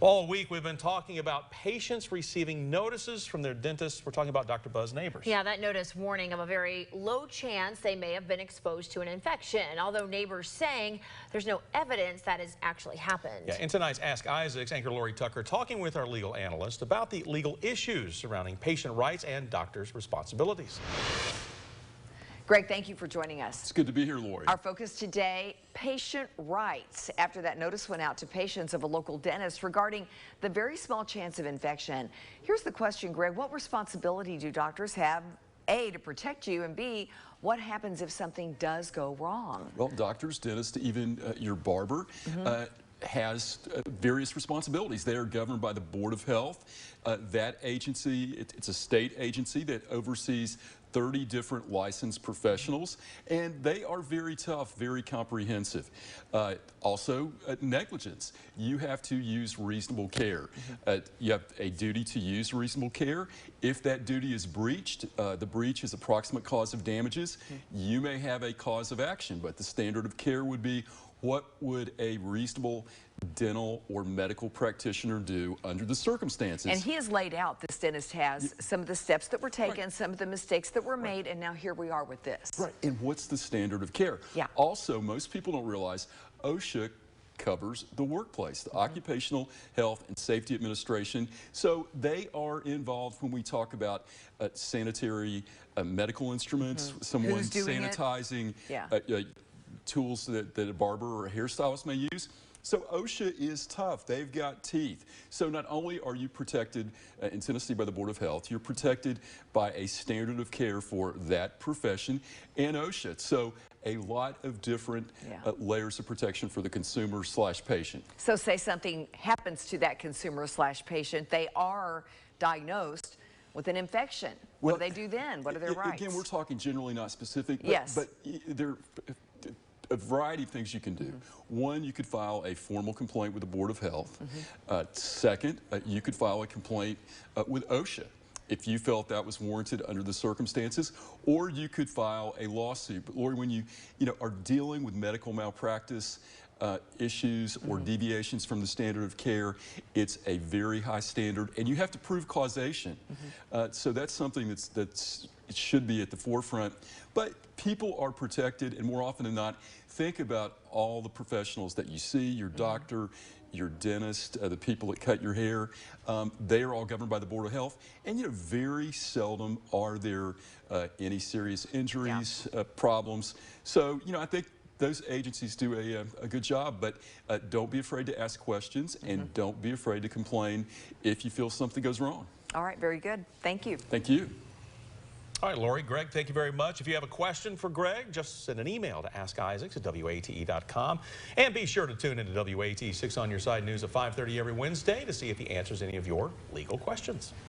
All week we've been talking about patients receiving notices from their dentists. We're talking about Dr. Buzz Neighbors. Yeah, that notice warning of a very low chance they may have been exposed to an infection, although neighbors saying there's no evidence that has actually happened. Yeah, in tonight's Ask Isaacs, anchor Lori Tucker talking with our legal analyst about the legal issues surrounding patient rights and doctors' responsibilities. Greg, thank you for joining us. It's good to be here, Lori. Our focus today, patient rights, after that notice went out to patients of a local dentist regarding the very small chance of infection. Here's the question, Greg. What responsibility do doctors have, A, to protect you, and B, what happens if something does go wrong? Well, doctors, dentists, even your barber, has various responsibilities. They are governed by the Board of Health. That agency, it's a state agency that oversees 30 different licensed professionals, and they are very tough, very comprehensive. Also, negligence. You have to use reasonable care. You have a duty to use reasonable care. If that duty is breached, the breach is approximate cause of damages. You may have a cause of action, but the standard of care would be, what would a reasonable dental or medical practitioner do under the circumstances? And he has laid out, this dentist has, some of the steps that were taken, some of the mistakes that were made, and now here we are with this. Right, and what's the standard of care? Yeah. Also, most people don't realize OSHA covers the workplace, the Occupational Health and Safety Administration. So they are involved when we talk about sanitary medical instruments, someone sanitizing tools that a barber or a hairstylist may use. So OSHA is tough. They've got teeth. So not only are you protected in Tennessee by the Board of Health, you're protected by a standard of care for that profession and OSHA. So a lot of different layers of protection for the consumer/patient. So say something happens to that consumer/patient, they are diagnosed with an infection. What do they do then? What are their rights? Again, we're talking generally, not specific, but there a variety of things you can do. One, you could file a formal complaint with the Board of Health. Second, you could file a complaint with OSHA if you felt that was warranted under the circumstances, or you could file a lawsuit. But Lori, when you are dealing with medical malpractice issues or deviations from the standard of care, it's a very high standard, and you have to prove causation. So that's something it should be at the forefront. But people are protected, and more often than not, think about all the professionals that you see, your doctor, your dentist, the people that cut your hair. They are all governed by the Board of Health, and very seldom are there any serious injuries, problems. So I think those agencies do a good job, but don't be afraid to ask questions, and don't be afraid to complain if you feel something goes wrong. All right, very good. Thank you. Thank you. All right, Lori, Greg, thank you very much. If you have a question for Greg, just send an email to AskIsaacs@WATE.com. And be sure to tune into WATE 6 on Your Side News at 5:30 every Wednesday to see if he answers any of your legal questions.